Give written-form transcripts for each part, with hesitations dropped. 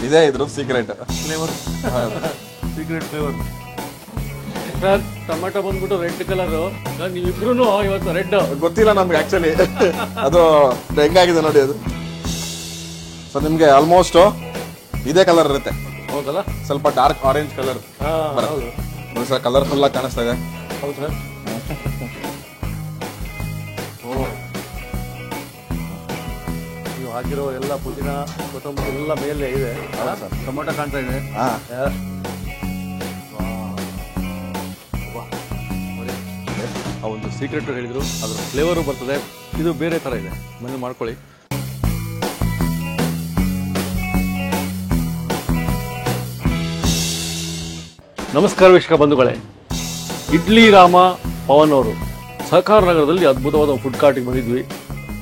ಇದೇ ಇದ್ರ secret flavour. Secret flavour sir. Tomato ಬಂದ್ಬಿಟ್ಟು ರೆಡ್ ಕಲರ್. ನೀವಿಬ್ರು ಇವತ್ತು ರೆಡ್. ಗೊತ್ತಿಲ್ಲ ನಮ್ಗೆ ಆಕ್ಚುಲಿ ಅದು ಹೆಂಗಾಗಿದೆ ನೋಡಿ ಅದು. ಸೊ ನಿಮ್ಗೆ ಆಲ್ಮೋಸ್ಟ್ ಇದೇ ಕಲರ್ ಇರುತ್ತೆ. ಹೌದಲ್ಲ? ಸ್ವಲ್ಪ ಡಾರ್ಕ್ ಆರೆಂಜ್ ಕಲರ್ ನೋಡಿ ಸರ್, ಕಲರ್ಫುಲ್ ಆಗಿ ಕಾಣಿಸ್ತಾ ಇದೆ. ಹೌದು ಸರ್. ನೀವು ಹಾಕಿರೋ ಎಲ್ಲ ಪುದೀನ ಕೊತ್ತಂಬರಿ ಎಲ್ಲ ಮೇಲೆ ಇದೆ. ಟೊಮೆಟೊ ಕಾಣ್ತಾ ಇದೆ. ಆ ಒಂದು ಸೀಕ್ರೆಟ್ ಹೇಳಿದ್ರು, ಅದ್ರ ಫ್ಲೇವರು ಬರ್ತದೆ. ಇದು ಬೇರೆ ತರ ಇದೆ. ಮನೆ ಮಾಡ್ಕೊಳ್ಳಿ. ನಮಸ್ಕಾರ ವೀಕ್ಷಕ ಬಂಧುಗಳೇ. ಇಡ್ಲಿ ರಾಮ ಪವನ್ ಅವರು ಸಹಕಾರ ನಗರದಲ್ಲಿ ಅದ್ಭುತವಾದ ಫುಡ್ ಕಾರ್ಟಿಗೆ ಬಂದಿದ್ವಿ.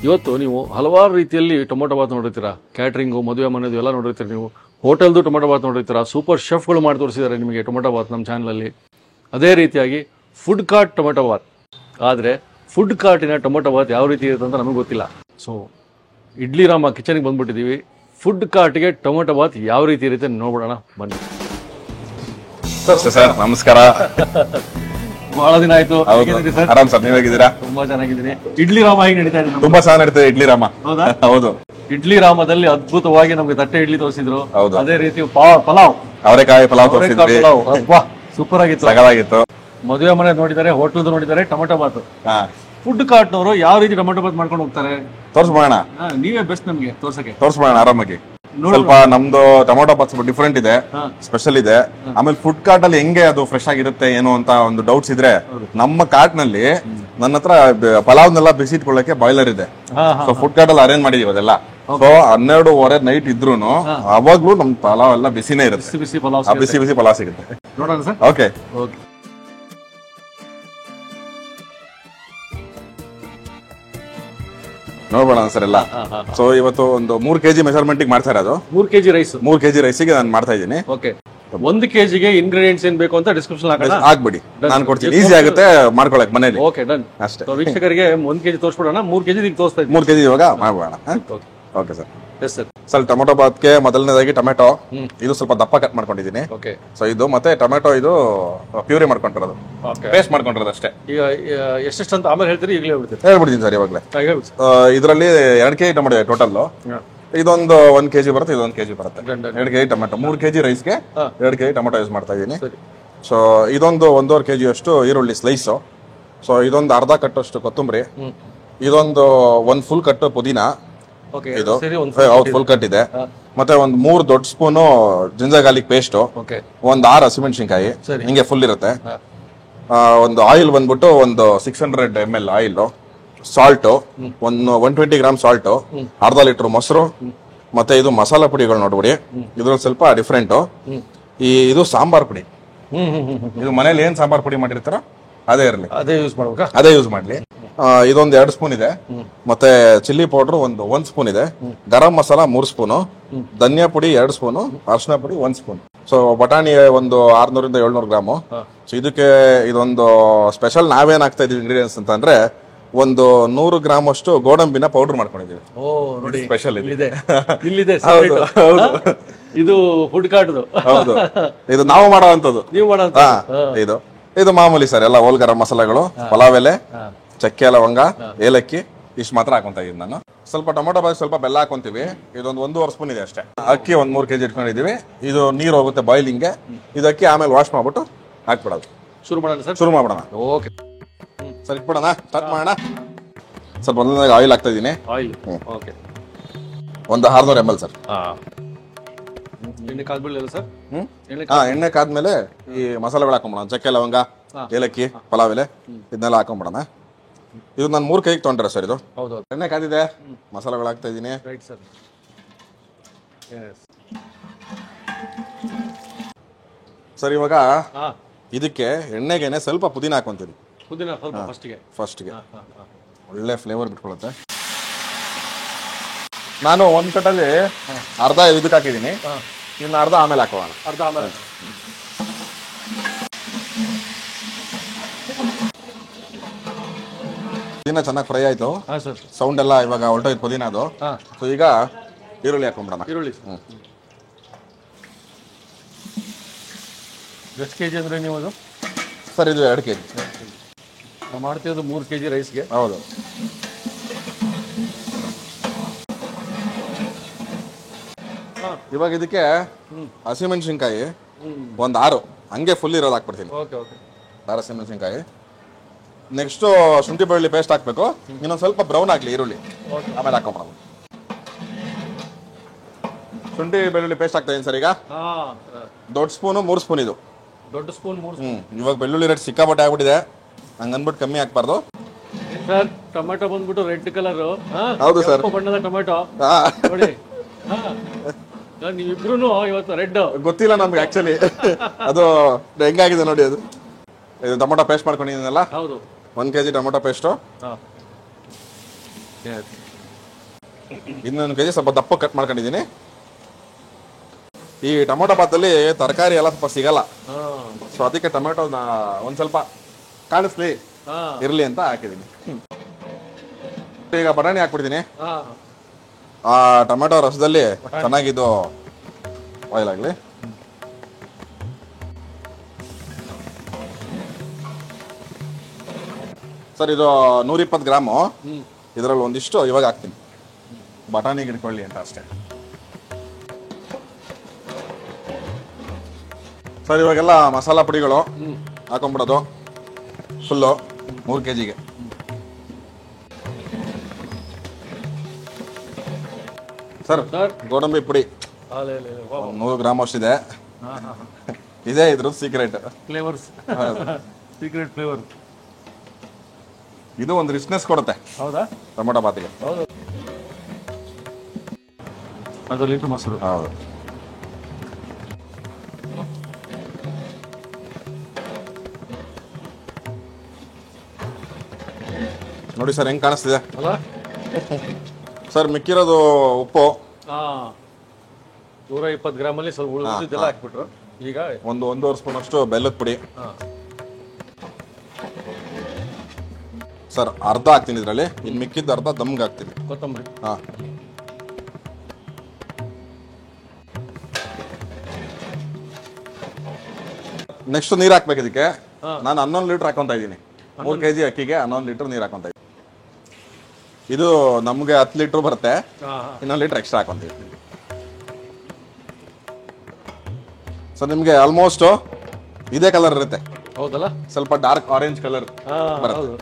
ಇವತ್ತು ನೀವು ಹಲವಾರು ರೀತಿಯಲ್ಲಿ ಟೊಮೊಟೊ ಬಾತ್ ನೋಡಿರ್ತೀರಾ. ಕ್ಯಾಟ್ರಿಂಗು, ಮದುವೆ ಮನೆದು ಎಲ್ಲ ನೋಡಿರ್ತೀರಿ. ನೀವು ಹೋಟೆಲ್ದು ಟೊಮೊಟೊ ಬಾತ್ ನೋಡಿರ್ತೀರಾ. ಸೂಪರ್ ಶೆಫ್ಗಳು ಮಾಡಿ ತೋರಿಸಿದ್ದಾರೆ ನಿಮಗೆ ಟೊಮೊಟೊ ಬಾತ್ ನಮ್ಮ ಚಾನಲಲ್ಲಿ. ಅದೇ ರೀತಿಯಾಗಿ ಫುಡ್ ಕಾರ್ಟ್ ಟೊಮೊಟೊ ಬಾತ್. ಆದರೆ ಫುಡ್ ಕಾರ್ಟಿನ ಟೊಮೊಟೊ ಬಾತ್ ಯಾವ ರೀತಿ ಇರುತ್ತೆ ಅಂತ ನಮಗೆ ಗೊತ್ತಿಲ್ಲ. ಸೊ ಇಡ್ಲಿ ರಾಮ ಕಿಚನ್ಗೆ ಬಂದ್ಬಿಟ್ಟಿದ್ದೀವಿ. ಫುಡ್ ಕಾರ್ಟ್ಗೆ ಟೊಮೊಟೊ ಬಾತ್ ಯಾವ ರೀತಿ ಇರುತ್ತೆ ನೋಡೋಣ ಬನ್ನಿ. ಸರ್ ನಮಸ್ಕಾರ. ಬಹಳ ದಿನ ಆಯ್ತು. ಆರಾಮ್ ಸರ್, ನೀವ್ ಹೇಗಿದ್ದೀರಾ? ತುಂಬಾ ಚೆನ್ನಾಗಿದ್ದೀನಿ. ಇಡ್ಲಿ ರಾಮ ಹೇಗೆ ನಡೀತಾ ಇದೆ? ತುಂಬಾ ಚೆನ್ನಾಗಿ ನಡೀತದೆ ಇಡ್ಲಿ ರಾಮ. ಹೌದಾ? ಹೌದು. ಇಡ್ಲಿ ರಾಮದಲ್ಲಿ ಅದ್ಭುತವಾಗಿ ನಮ್ಗೆ ತಟ್ಟೆ ಇಡ್ಲಿ ತೋರಿಸಿದ್ರು. ಅದೇ ರೀತಿ ಪಲಾವ್, ಅವರೆಕಾಯಿ ಪಲಾವ್ ತೋರಿಸಿದ್ವಿ. ಸೂಪರ್ ಆಗಿತ್ತು, ಸಗಲಾಗಿತ್ತು. ಮದುವೆ ಮನೆ ನೋಡಿದ್ದಾರೆ, ಹೋಟೆಲ್ ನೋಡಿದ್ದಾರೆ. ಟೊಮೆಟೊ ಬಾತ್ ಫುಡ್ ಕಾರ್ಟ್ನವರು ಯಾವ ರೀತಿ ಟೊಮೆಟೊ ಬಾತ್ ಮಾಡ್ಕೊಂಡು ಹೋಗ್ತಾರೆ ತೋರಿಸ್ಬೋಣ. ನೀವೇ ಬೆಸ್ಟ್ ನಮ್ಗೆ ತೋರ್ಸಕ್ಕೆ. ತೋರಿಸ್ಬೋಣ ಆರಾಮಾಗಿ. ಸ್ವಲ್ಪ ನಮ್ದು ಟೊಮೊಟೊ ಬಾತ್ ಸ್ವಲ್ಪ ಡಿಫ್ರೆಂಟ್ ಇದೆ, ಸ್ಪೆಷಲ್ ಇದೆ. ಆಮೇಲೆ ಫುಡ್ ಕಾರ್ಟ್ ಅಲ್ಲಿ ಹೆಂಗೆ ಅದು ಫ್ರೆಶ್ ಆಗಿರುತ್ತೆ ಏನು ಅಂತ ಒಂದು ಡೌಟ್ಸ್ ಇದ್ರೆ, ನಮ್ಮ ಕಾರ್ಟ್ ನಲ್ಲಿ ನನ್ನ ಹತ್ರ ಪಲಾವ್ನೆಲ್ಲ ಬಿಸಿ ಇಟ್ಕೊಳ್ಳಕ್ಕೆ ಬಾಯ್ಲರ್ ಇದೆ. ಸೊ ಫುಡ್ ಕಾರ್ಟ್ ಅಲ್ಲಿ ಅರೇಂಜ್ ಮಾಡಿದೀವಿ ಅದೆಲ್ಲ. ಸೊ 12:30 ನೈಟ್ ಇದ್ರೂನು ಅವಾಗ್ಲೂ ನಮ್ ಪಲಾವ್ ಎಲ್ಲ ಬಿಸಿನೇ ಇರುತ್ತೆ. ಬಿಸಿ ಪಲಾವ್ ಬಿಸಿ ಬಿಸಿ ಪಲಾವ್ ಸಿಗುತ್ತೆ. ನೋಡೋಣ ಸರ್. ಓಕೆ. ನೋಡ್ಬೋಣ ಸರ್ ಎಲ್ಲ. ಸೊ ಇವತ್ತು ಒಂದು 3 kg ಮೆಜರ್ಮೆಂಟ್ ಮಾಡ್ತಾ ಇರೋದು. 3 kg ರೈಸ್. 3 kg ರೈಸಿಗೆ ನಾನು ಮಾಡ್ತಾ ಇದ್ದೀನಿ. ಓಕೆ. 1 kgಗೆ ಇಂಗ್ರೀಡಿಯೆಂಟ್ಸ್ ಏನ್ ಬೇಕು ಅಂತ ಡಿಸ್ಕ್ರಿಪ್ಷನ್ ಹಾಕ್ಬಿಡಿ, ನಾನು ಕೊಡ್ತೀನಿ. ಈಸಿ ಆಗುತ್ತೆ ಮಾಡ್ಕೊಳಕ್ ಮನೇಲಿ. ಓಕೆ, ಡನ್ ಅಷ್ಟೇ. ವೀಕ್ಷಕರಿಗೆ 1 kg ತೋರಿಸ್ಬಿಡೋಣ. 3 kg ತೋರಿಸ್ತಾ ಇದ್ದೀನಿ. 3 kg ಇವಾಗ ಮಾಡ್ಬೋಣ. Okay sir. Yes sir. ಸ್ವಲ್ಪ ಟೊಮೆಟೊ ಬಾತ್ಗೆ ಮೊದಲನೇದಾಗಿ ಟೊಮೆಟೊ ಇದು ಸ್ವಲ್ಪ ದಪ್ಪ ಕಟ್ ಮಾಡ್ಕೊಂಡಿದ್ದೀನಿ. ಓಕೆ. ಸೊ ಇದು ಮತ್ತೆ ಟೊಮೆಟೊ ಇದು ಪ್ಯೂರಿ ಮಾಡ್ಕೊಂಡಿರೋದು, ಪೇಸ್ಟ್ ಮಾಡ್ಕೊಂಡಿರೋದು ಅಷ್ಟೇ. ಈಗ ಎಷ್ಟೆಷ್ಟು ಅಂತ ಆಮೇಲೆ ಹೇಳ್ತೀರಿ, ಈಗಲೇ ಹೇಳ್ಬಿಡ್ತೀನಿ ಸರ್ ಇವಾಗಲೇ. ಇದರಲ್ಲಿ 2 kg ಟೊಮೆಟೊ ಟೋಟಲ್. ಇದೊಂದು 1 kg ಬರುತ್ತೆ, ಇದೊಂದು 1 kg ಬರುತ್ತೆ. 2 kg tomato, 3 kg ರೈಸ್ಗೆ 2 kg tomato use ಮಾಡ್ತಾ ಇದ್ದೀನಿ. ಸೊ ಇದೊಂದು 1.5 kg ಅಷ್ಟು ಈರುಳ್ಳಿ ಸ್ಲೈಸು. ಸೊ ಇದೊಂದು ಅರ್ಧ ಕಟ್ಟಷ್ಟು ಕೊತ್ತಂಬರಿ. ಇದೊಂದು 1 ಫುಲ್ ಕಟ್ಟು ಪುದೀನ. ಇದು ಫುಲ್ ಕಟ್ ಇದೆ. ಮತ್ತೆ ಒಂದು 3 ದೊಡ್ಡ ಸ್ಪೂನು ಜಿಂಜರ್ ಗಾರ್ಲಿಕ್ ಪೇಸ್ಟ್, ಒಂದು 6 ಹಸಿಮೆಣಸಿನಕಾಯಿ ಹಿಂಗೆ ಫುಲ್ ಇರುತ್ತೆ. ಒಂದು ಆಯಿಲ್ ಬಂದ್ಬಿಟ್ಟು ಒಂದು 600 ml ಆಯಿಲ್, ಸಾಲ್ಟ್ ಒಂದು 120 ಗ್ರಾಮ್ ಸಾಲ್ಟ್, ಅರ್ಧ ಲೀಟರ್ ಮೊಸರು. ಮತ್ತೆ ಇದು ಮಸಾಲಾ ಪುಡಿಗಳು ನೋಡ್ಬಿಡಿ, ಇದ್ರಲ್ಲಿ ಸ್ವಲ್ಪ ಡಿಫ್ರೆಂಟ್. ಇದು ಸಾಂಬಾರ್ ಪುಡಿ. ಇದು ಮನೇಲಿ ಏನ್ ಸಾಂಬಾರ್ ಪುಡಿ ಮಾಡಿರ್ತಾರೋ ಅದೇ ಇರಲಿ, ಅದೇ ಯೂಸ್ ಮಾಡ್ಲಿ. ಇದೊಂದು 2 ಸ್ಪೂನ್ ಇದೆ. ಮತ್ತೆ ಚಿಲ್ಲಿ ಪೌಡರ್ ಒಂದು 1 ಸ್ಪೂನ್ ಇದೆ. ಗರಂ ಮಸಾಲ 3 ಸ್ಪೂನು, ಧನಿಯಾ ಪುಡಿ 2 ಸ್ಪೂನು, ಅರಿಶಿನ ಪುಡಿ 1 ಸ್ಪೂನ್. ಸೊ ಬಟಾಣಿ ಒಂದು 600 ಇಂದ 700 ಗ್ರಾಮು. ಸೊ ಇದಕ್ಕೆ ಇದೊಂದು ಸ್ಪೆಷಲ್ ನಾವೇನ್ ಹಾಕ್ತಾ ಇದೀವಿ ಇಂಗ್ರೀಡಿಯೆಂಟ್ಸ್ ಅಂತ ಅಂದ್ರೆ, ಒಂದು 100 ಗ್ರಾಮ್ ಅಷ್ಟು ಗೋಡಂಬಿನ ಪೌಡರ್ ಮಾಡ್ಕೊಂಡಿದೀವಿ. ನೋಡಿ ಸ್ಪೆಷಲ್ ಇಲ್ಲಿದೆ. ಇದು ಫುಡ್ ಕಾರ್ಟ್. ಹೌದು, ಇದು ನಾವು ಮಾಡೋವಂಥದ್ದು. ನೀವು ಮಾಡೋದು ಇದು ಮಾಮೂಲಿ ಸರ್. ಎಲ್ಲ ಹೋಲ್ ಗರಂ ಮಸಾಲೆಗಳು, ಪಲಾವ್ ಎಲೆ, ಚಕ್ಕೆ, ಲವಂಗ, ಏಲಕ್ಕಿ ಇಷ್ಟು ಮಾತ್ರ ಹಾಕೊಂತ ಇದೀನಿ ನಾನು. ಸ್ವಲ್ಪ ಟೊಮೊಟೊ ಬಾತ್ ಸ್ವಲ್ಪ ಬೆಲ್ಲ ಹಾಕೊಂತೀವಿ. ಇದೊಂದು 1.5 ಸ್ಪೂನ್ ಇದೆ ಅಷ್ಟೇ. ಅಕ್ಕಿ ಒಂದು 3 kg ಇಟ್ಕೊಂಡಿದೀವಿ. ಇದು ನೀರು ಹೋಗುತ್ತೆ ಬಾಯ್ಲಿಂಗ್ಗೆ. ಇದಕ್ಕೆ ಆಮೇಲೆ ವಾಶ್ ಮಾಡ್ಬಿಟ್ಟು ಹಾಕ್ಬಿಡೋದು. ಶುರು ಮಾಡೋಣ ಸರ್. ಶುರು ಮಾಡೋಣ. ಓಕೆ ಸರ್, ಇಟ್ಬಿಡೋಣ, ಸ್ಟಾರ್ಟ್ ಮಾಡೋಣ. ಸ್ವಲ್ಪ ಮೊದಲನೇದಾಗಿ ಆಯಿಲ್ ಹಾಕ್ತಾ ಇದೀನಿ. Oil okay. ಒಂದು 600 ml ಸರ್. ಎಣ್ಣೆ ಕಾದ್ಮೇಲೆ ಸರ್. ಎಣ್ಣೆ ಕಾದ್ಮೇಲೆ ಈ ಮಸಾಲೆಗಳು ಹಾಕೊಂಡ್ಬಿಡೋಣ. ಚಕ್ಕೆ, ಲವಂಗ, ಏಲಕ್ಕಿ, ಪಲಾವ್ ಎಲೆ ಇದನ್ನೆಲ್ಲ ಹಾಕೊಂಡ್ಬಿಡೋಣ. ಇದು ನಾನು 3 kg ತೊಗೊಂಡ್ರೆ ಸರ್. ಇದು ಎಣ್ಣೆ ಕಾದಿದೆ, ಮಸಾಲೆಗಳು ಹಾಕ್ತಾ ಇದ್ದೀನಿ. ಸರ್ ಇವಾಗ ಇದಕ್ಕೆ ಎಣ್ಣೆಗೆನೆ ಸ್ವಲ್ಪ ಪುದೀನ ಹಾಕೊಂತೀವಿ. ಫಸ್ಟ್ಗೆ ಒಳ್ಳೆ ಫ್ಲೇವರ್ ಬಿಟ್ಕೊಳ್ಳುತ್ತೆ. ನಾನು 1 ಕಟ್ಟಲ್ಲಿ ಅರ್ಧ ಇದಕ್ಕೆ ಹಾಕಿದ್ದೀನಿ, ಇನ್ನು ಅರ್ಧ ಆಮೇಲೆ ಹಾಕೋಣ. ಪುದೀನ ಚೆನ್ನಾಗಿ ಫ್ರೈ ಆಯ್ತು. ಸೌಂಡ್ ಎಲ್ಲ ಇವಾಗ ಹೊರಟೋಯ್ತು ಪುದೀನ ಅದು. ಸೊ ಈಗ ಈರುಳ್ಳಿ ಹಾಕೊಂಡ್ಬಿಡೋಣ. ಎಷ್ಟು ಕೆ ಜಿ ಅಂದರೆ ನೀವು ಅದು? ಸರ್ ಇದು 2 kg. ನಾವು ಮಾಡ್ತಿರೋದು 3 kg ರೈಸ್ಗೆ. ಹೌದು. ಇವಾಗ ಇದಕ್ಕೆ ಹಸಿಮೆಣಸಿನ್ಕಾಯಿ ಒಂದು 6 ಹಂಗೆ ಫುಲ್ ಇರೋದು ಹಾಕ್ಬಿಡ್ತೀನಿ. Okay okay. 6 ಹಸಿಮೆಣಸಿನ್ಕಾಯಿ. ನೆಕ್ಸ್ಟು ಶುಂಠಿ ಬೆಳ್ಳುಳ್ಳಿ ಪೇಸ್ಟ್ ಹಾಕ್ಬೇಕು. ಇನ್ನೊಂದು ಸ್ವಲ್ಪ ಬ್ರೌನ್ ಆಗಲಿ ಈರುಳ್ಳಿ, ಆಮೇಲೆ ಹಾಕೊಂಬಿಡೋದು. ಶುಂಠಿ ಬೆಳ್ಳುಳ್ಳಿ ಪೇಸ್ಟ್ ಹಾಕ್ತಾ ಇದೀನಿ ಸರ್ ಈಗ. ದೊಡ್ಡ ಸ್ಪೂನು 3 ಸ್ಪೂನ್ ಇದು. ದೊಡ್ಡ ಸ್ಪೂನ್ 3 ಸ್ಪೂನ್. ಇವಾಗ ಬೆಳ್ಳುಳ್ಳಿ ರೇಟ್ ಸಿಕ್ಕಾಪಟ್ಟೆ ಆಗ್ಬಿಟ್ಟಿದೆ, ಹಂಗೆ ಅಂದ್ಬಿಟ್ಟು ಕಮ್ಮಿ ಹಾಕ್ಬಾರ್ದು ಸರ್. ಟೊಮೆಟೊ ಬಂದ್ಬಿಟ್ಟು ರೆಡ್ ಕಲರ್. ಹೌದು ಸರ್, ಬಣ್ಣದ ಟೊಮೆಟೊ ನೋಡಿ. ನೀವಿಬ್ರು ಇವತ್ತು ರೆಡ್. ಗೊತ್ತಿಲ್ಲ ನಮ್ಗೆ ಆಕ್ಚುಲಿ ಅದು ಹೆಂಗಾಗಿದೆ ನೋಡಿ. ಅದು ಇದು ಟೊಮೊಟೊ ಪೇಸ್ಟ್ ಮಾಡ್ಕೊಂಡಿದ್ದೀನಲ್ಲ. ಹೌದು. 1 kg ಟೊಮೊಟೊ ಪೇಸ್ಟು. ಇನ್ನೊಂದು kg ಸ್ವಲ್ಪ ದಪ್ಪ ಕಟ್ ಮಾಡ್ಕೊಂಡಿದ್ದೀನಿ. ಈ ಟೊಮೊಟೊ ಬಾತಲ್ಲಿ ತರಕಾರಿ ಎಲ್ಲ ಸ್ವಲ್ಪ ಸಿಗಲ್ಲ, ಸೊ ಅದಕ್ಕೆ ಟೊಮೆಟೊ ಒಂದ್ ಸ್ವಲ್ಪ ಕಾಣಿಸ್ಲಿ ಇರ್ಲಿ ಅಂತ ಹಾಕಿದ್ದೀನಿ. ಈಗ ಬಟಾಣಿ ಹಾಕ್ಬಿಡ್ತೀನಿ. ಆ ಟೊಮೆಟೊ ರಸದಲ್ಲಿ ಚೆನ್ನಾಗಿದ್ದು ಆಯಿಲ್ ಆಗಲಿ. ಸರ್ ಇದು 120 ಗ್ರಾಮು. ಇದರಲ್ಲಿ ಒಂದಿಷ್ಟು ಇವಾಗ ಹಾಕ್ತೀನಿ, ಬಟಾಣಿಗೆ ಹಿಡ್ಕೊಳ್ಳಿ ಅಂತ ಅಷ್ಟೇ. ಸರ್ ಇವಾಗೆಲ್ಲ ಮಸಾಲ ಪುಡಿಗಳು ಹಾಕೊಂಡ್ಬಿಡೋದು ಫುಲ್ಲು 3 kgಗೆ. ಸರ್ ಗೋಡಂಬಿ ಪುಡಿ 100 ಗ್ರಾಮ್ ಅಷ್ಟಿದೆ. ಇದೇ ಇದ್ರ ಸೀಕ್ರೆಟ್ ಫ್ಲೇವರ್ಸ್, ಸೀಕ್ರೆಟ್ ಫ್ಲೇವರ್. ಇದು ಒಂದು ರಿಚ್ನೆಸ್ ಕೊಡುತ್ತೆ. ಹೌದಾ? ಟೊಮೊಟೊ ಬಾತಿಗೆ. ಹೌದು. ಅದು ಲೀಟರ್ ಮೊಸರು. ಹೌದು. ನೋಡಿ ಸರ್ ಹೆಂಗ್ ಕಾಣಿಸ್ತಿದೆ ಅಲ್ಲ ಸರ್. ಮಿಕ್ಕಿರೋದು ಉಪ್ಪು 120 ಗ್ರಾಮಲ್ಲಿ ಸ್ವಲ್ಪ ಉಳಿದಿದ್ದೆಲ್ಲ ಹಾಕ್ಬಿಟ್ರು. ಈಗ ಒಂದೂವರೆ ಸ್ಪೂನ್ ಅಷ್ಟು ಬೆಲ್ಲದ ಪುಡಿ. ಸರ್ ಅರ್ಧ ಹಾಕ್ತೀನಿ ಇದರಲ್ಲಿ, ಇನ್ನು ಮಿಕ್ಕಿದ್ದು ಅರ್ಧ ದಮ್ಗೆ ಹಾಕ್ತೀನಿ. ಕೊತ್ತಂಬರಿ. ನೆಕ್ಸ್ಟ್ ನೀರು ಹಾಕ್ಬೇಕು ಇದಕ್ಕೆ. ನಾನು 11 ಲೀಟರ್ ಹಾಕೊಂತ ಇದ್ದೀನಿ. 3 kg ಅಕ್ಕಿಗೆ 11 ಲೀಟರ್ ನೀರು ಹಾಕೊಂತ ಇದ್ದೀನಿ. ಇದು ನಮ್ಗೆ 10 ಲೀಟರ್ ಬರುತ್ತೆ, ಇನ್ನೊಂದು ಲೀಟರ್ ಎಕ್ಸ್ಟ್ರಾ ಹಾಕೊಂತೀವಿ. ಸೊ ನಿಮ್ಗೆ ಆಲ್ಮೋಸ್ಟ್ ಇದೇ ಕಲರ್ ಇರುತ್ತೆ. ಹೌದಲ್ಲ? ಸ್ವಲ್ಪ ಡಾರ್ಕ್ ಆರೆಂಜ್ ಕಲರ್ ಬರುತ್ತೆ.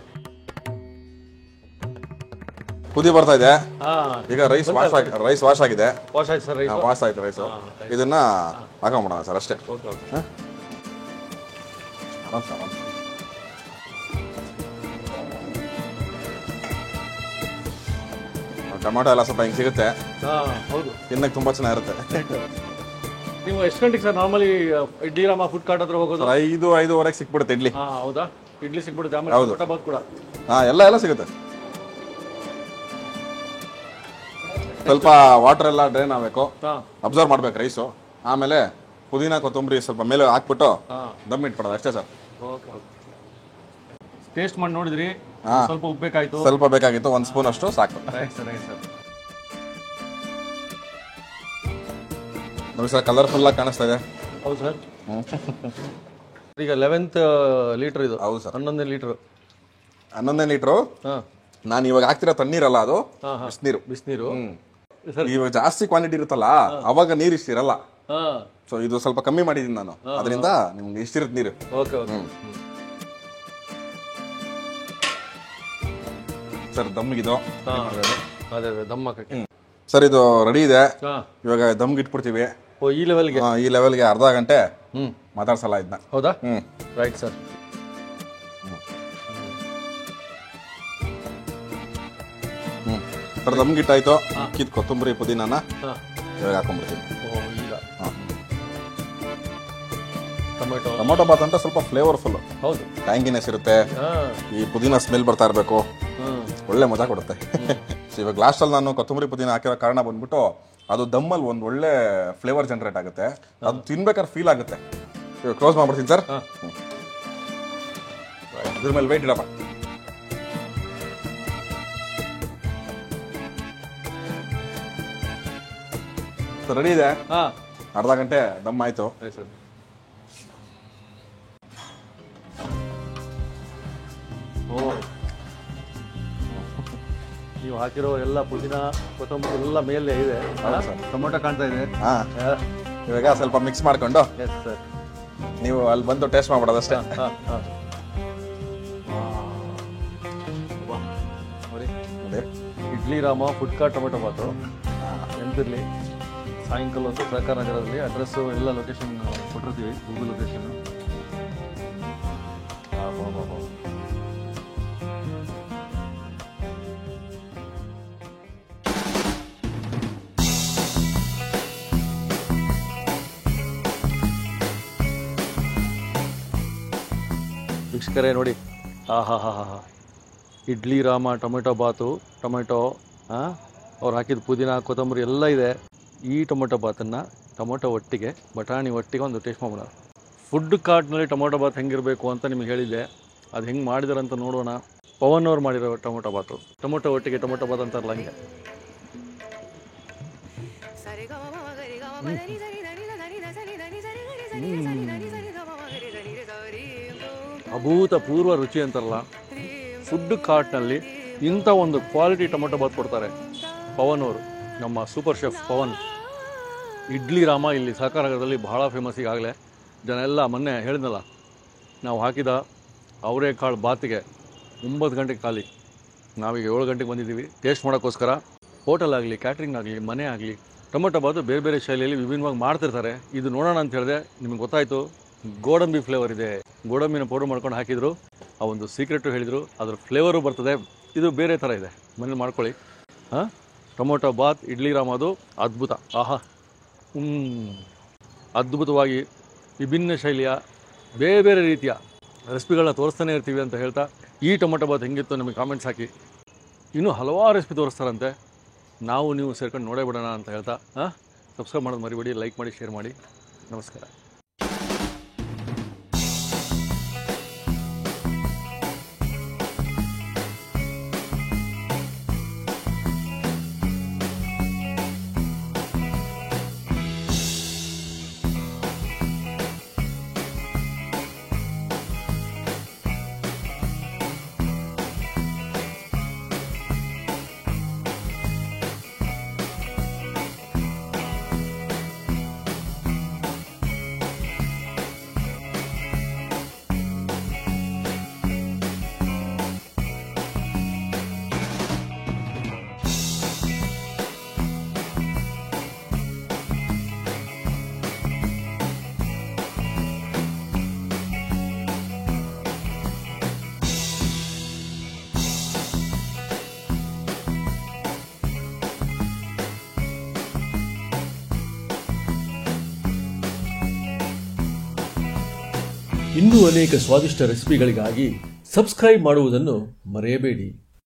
ಕುದಿ ಬರ್ತಾ ಇದೆ ಈಗ. ರೈಸ್ ವಾಶ್ ಆಗಿದೆ. ವಾಶ್ ಆಯ್ತು ರೈಸ್. ಇದನ್ನ ಹಾಕೊಂಬಿಡೋಣ ಸರ್ ಅಷ್ಟೇ. ಟೊಮೆಟೊ ಎಲ್ಲ ಸ್ವಲ್ಪ ಹಿಂಗೆ ಸಿಗುತ್ತೆ. ಹೌದು, ತಿನ್ನಕ್ಕೆ ತುಂಬಾ ಚೆನ್ನಾಗಿರುತ್ತೆ. ನೀವು ಎಷ್ಟು ಗಂಟೆಗೆ sir normally Idli Rama food cart ಹತ್ರ ಹೋಗೋದು? 5-5:30 ಸಿಕ್ಬಿಡುತ್ತೆ ಇಡ್ಲಿ. ಹೌದಾ? ಇಡ್ಲಿ ಸಿಕ್ಬಿಡುತ್ತೆ. ಹೌದು, ಕೂಡ ಎಲ್ಲ ಸಿಗುತ್ತೆ. ಸ್ವಲ್ಪ ವಾಟರ್ ಎಲ್ಲ ಡ್ರೈನ್ ಆಗಬೇಕು, ಅಬ್ಸರ್ವ್ ಮಾಡ್ಬೇಕು ರೈಸು. ಆಮೇಲೆ ಪುದೀನ ಕೊತ್ತಂಬರಿ ಸ್ವಲ್ಪ ಮೇಲೆ ಹಾಕ್ಬಿಟ್ಟು ದಮ್ ಇಟ್ಬಿಡೋದು ಅಷ್ಟೇ ಸರ್. ಟೇಸ್ಟ್ ಮಾಡಿ ನೋಡಿದ್ರಿ? ಸ್ವಲ್ಪ ಉಪ್ಪು ಬೇಕಾಯ್ತು? ಸ್ವಲ್ಪ ಬೇಕಾಗಿತ್ತು, 1 ಸ್ಪೂನ್ ಅಷ್ಟು ಸಾಕು. ನೋಡಿ ಸರ್ ಕಲರ್ಫುಲ್ ಆಗಿ ಕಾಣಿಸ್ತಾ ಇದೆ. ಹೌದು ಸರ್. ಈಗ 11th ಲೀಟರ್ ಇದು. ಹೌದು ಸರ್, 11ನೇ ಲೀಟರ್. 11ನೇ ಲೀಟ್ರು. ನಾನು ಇವಾಗ ಹಾಕ್ತಿರೋ ತಣ್ಣೀರಲ್ಲ, ಅದು ಬಿಸಿನೀರು. ಇವಾಗ ಜಾಸ್ತಿ ಕ್ವಾಂಟಿಟಿ ಇರುತ್ತಲ್ಲ, ಅವಾಗ ನೀರು ಇಷ್ಟಿರಲ್ಲ. ಸೊ ಇದು ಸ್ವಲ್ಪ ಕಮ್ಮಿ ಮಾಡಿದೀನಿ ನಾನು, ಅದರಿಂದ ನಿಮ್ಗೆ ಇಷ್ಟಿರುತ್ತೆ ನೀರು. ಸರ್ ದಮ್ಗಿದು ಸರ್ ಇದು ರೆಡಿ ಇದೆ. ಇವಾಗ ದಮ್ಗೆ ಇಟ್ಬಿಡ್ತೀವಿ. ಈ ಲೆವೆಲ್ಗೆ ಅರ್ಧ ಗಂಟೆ ಮಾತಾಡ್ಸಲ್ಲ ಇದನ್ನ. ಹೌದಾ? Right sir. ಸರ್ ದಮ್ಗೆ ಇಟ್ಟಾಯ್ತು. ಕಿತ್ ಕೊತ್ತಂಬರಿ ಪುದೀನಾನ ಇವಾಗ ಹಾಕೊಂಡ್ಬಿಡ್ತೀವಿ. ಟೊಮೊಟೊ ಬಾತ್ ಅಂತ ಸ್ವಲ್ಪ ಫ್ಲೇವರ್ಫುಲ್. ಹೌದು, ಟ್ಯಾಂಗಿನೆಸ್ ಇರುತ್ತೆ. ಈ ಪುದೀನ ಸ್ಮೆಲ್ ಬರ್ತಾ ಇರಬೇಕು, ಒಳ್ಳೆ ಮಜಾ ಕೊಡುತ್ತೆ. ಇವಾಗ ಲಾಸ್ಟ್ ಅಲ್ಲಿ ನಾನು ಕೊತ್ತಂಬರಿ ಪುದೀನ ಹಾಕಿರೋ ಕಾರಣ ಬಂದ್ಬಿಟ್ಟು ಅದು ದಮ್ಮಲ್ಲಿ ಒಂದು ಒಳ್ಳೆ ಫ್ಲೇವರ್ ಜನರೇಟ್ ಆಗುತ್ತೆ. ಅದು ತಿನ್ಬೇಕಾದ್ರೆ ಫೀಲ್ ಆಗುತ್ತೆ. ಕ್ಲೋಸ್ ಮಾಡ್ಬಿಡ್ತೀನಿ ಸರ್. ಇದ್ರ ಮೇಲೆ ವೇಟ್ ಇಡಪ್ಪ. ರೆಡಿ ಇದೆ. ಅರ್ಧ ಗಂಟೆ ದಮ್ ಆಯ್ತು. ಓ, ನೀವು ಹಾಕಿರೋ ಎಲ್ಲ ಪುದೀನ ಕೊತ್ತಂಬರಿ ಎಲ್ಲ ಮೇಲೆ ಇದೆ. ಟೊಮೊಟೊ ಕಾಣ್ತಾ ಇದೆ. ಹಾ, ಇವಾಗ ಸ್ವಲ್ಪ ಮಿಕ್ಸ್ ಮಾಡ್ಕೊಂಡು ಎಸ್ ಸರ್. ನೀವು ಅಲ್ಲಿ ಬಂದು ಟೇಸ್ಟ್ ಮಾಡ್ಬಿಡೋದಷ್ಟೇ. ನೋಡಿ, ನೋಡಿ, Idli Rama food cart tomato bath ನೆನಪಿರಲಿ. ಸಾಯಂಕಾಲ ಹೊತ್ತು ಸಹಕಾರ ನಗರದಲ್ಲಿ ಅಡ್ರೆಸ್ಸು ಎಲ್ಲ ಲೊಕೇಶನ್ ಕೊಟ್ಟಿರ್ತೀವಿ, ಗೂಗಲ್ ಲೊಕೇಶನ್. ವೀಕ್ಷಕರೇ ನೋಡಿ, ಹಾ, ಇಡ್ಲಿ ರಾಮ ಟೊಮೆಟೊ ಬಾತು, ಟೊಮೆಟೊ ಅವ್ರು ಹಾಕಿದ ಪುದೀನ ಕೊತ್ತಂಬರಿ ಎಲ್ಲ ಇದೆ. ಈ ಟೊಮೆಟೊ ಬಾತನ್ನು ಟೊಮೆಟೊ ಒಟ್ಟಿಗೆ ಬಟಾಣಿ ಒಟ್ಟಿಗೆ ಒಂದು ಟೇಸ್ಟ್ ಮಾಡೋಣ. ಫುಡ್ ಕಾರ್ಟ್ನಲ್ಲಿ ಟೊಮೆಟೊ ಬಾತ್ ಹೆಂಗಿರಬೇಕು ಅಂತ ನಿಮ್ಗೆ ಹೇಳಿದ್ದೆ. ಅದು ಹೆಂಗೆ ಮಾಡಿದಾರೆ ಅಂತ ನೋಡೋಣ. ಪವನ್ ಅವ್ರು ಮಾಡಿರೋ ಟೊಮೆಟೊ ಬಾತು, ಟೊಮೆಟೊ ಒಟ್ಟಿಗೆ ಟೊಮೆಟೊ ಬಾತ್ ಅಂತಾರಲ್ಲ ಹಂಗೆ. ಅಭೂತಪೂರ್ವ ರುಚಿ ಅಂತಾರಲ್ಲ. ಫುಡ್ ಕಾರ್ಟ್ನಲ್ಲಿ ಇಂಥ ಒಂದು ಕ್ವಾಲಿಟಿ ಟೊಮೆಟೊ ಬಾತ್ ಕೊಡ್ತಾರೆ ಪವನ್ ಅವರು, ನಮ್ಮ ಸೂಪರ್ ಶೆಫ್ ಪವನ್. ಇಡ್ಲಿ ರಾಮ ಇಲ್ಲಿ ಸಹಕಾರ ನಗರದಲ್ಲಿ ಬಹಳ ಫೇಮಸ್. ಈಗಾಗಲೇ ಜನ ಎಲ್ಲ ಮೊನ್ನೆ ಹೇಳಿದ್ನಲ್ಲ, ನಾವು ಹಾಕಿದ ಅವರೆಕಾಳು ಬಾತಿಗೆ 9 ಗಂಟೆಗೆ ಖಾಲಿ. ನಾವೀಗ 7 ಗಂಟೆಗೆ ಬಂದಿದ್ದೀವಿ ಟೇಸ್ಟ್ ಮಾಡೋಕ್ಕೋಸ್ಕರ. ಹೋಟೆಲ್ ಆಗಲಿ, ಕ್ಯಾಟ್ರಿಂಗ್ ಆಗಲಿ, ಮನೆ ಆಗಲಿ, ಟೊಮೆಟೊ ಬಾತು ಬೇರೆ ಬೇರೆ ಶೈಲಿಯಲ್ಲಿ ವಿಭಿನ್ನವಾಗಿ ಮಾಡ್ತಿರ್ತಾರೆ. ಇದು ನೋಡೋಣ ಅಂತ ಹೇಳಿದೆ. ನಿಮಗೆ ಗೊತ್ತಾಯಿತು, ಗೋಡಂಬಿ ಫ್ಲೇವರ್ ಇದೆ. ಗೋಡಂಬಿನ ಪೌಡರ್ ಮಾಡ್ಕೊಂಡು ಹಾಕಿದ್ರು. ಆ ಒಂದು ಸೀಕ್ರೆಟು ಹೇಳಿದರು, ಅದ್ರ ಫ್ಲೇವರು ಬರ್ತದೆ. ಇದು ಬೇರೆ ಥರ ಇದೆ, ಮನೇಲಿ ಮಾಡ್ಕೊಳ್ಳಿ. ಟೊಮೊಟೊ ಬಾತ್ ಇಡ್ಲಿ ರಾಮ ಅದು ಅದ್ಭುತ. ಆಹಾ, ಅದ್ಭುತವಾಗಿ ವಿಭಿನ್ನ ಶೈಲಿಯ ಬೇರೆ ಬೇರೆ ರೀತಿಯ ರೆಸಿಪಿಗಳನ್ನ ತೋರಿಸ್ತಾನೆ ಇರ್ತೀವಿ ಅಂತ ಹೇಳ್ತಾ, ಈ ಟೊಮೊಟೊ ಬಾತ್ ಹೆಂಗಿತ್ತು ನಮಗೆ ಕಾಮೆಂಟ್ಸ್ ಹಾಕಿ. ಇನ್ನೂ ಹಲವಾರು ರೆಸಿಪಿ ತೋರಿಸ್ತಾರಂತೆ, ನಾವು ನೀವು ಸೇರ್ಕೊಂಡು ನೋಡೇ ಬಿಡೋಣ ಅಂತ ಹೇಳ್ತಾ ಸಬ್ಸ್ಕ್ರೈಬ್ ಮಾಡೋದು ಮರಿಬೇಡಿ, ಲೈಕ್ ಮಾಡಿ, ಶೇರ್ ಮಾಡಿ. ನಮಸ್ಕಾರ. ಇನ್ನೂ ಅನೇಕ ಸ್ವಾದಿಷ್ಟ ರೆಸಿಪಿಗಳಿಗಾಗಿ ಸಬ್ಸ್ಕ್ರೈಬ್ ಮಾಡುವುದನ್ನು ಮರೆಯಬೇಡಿ.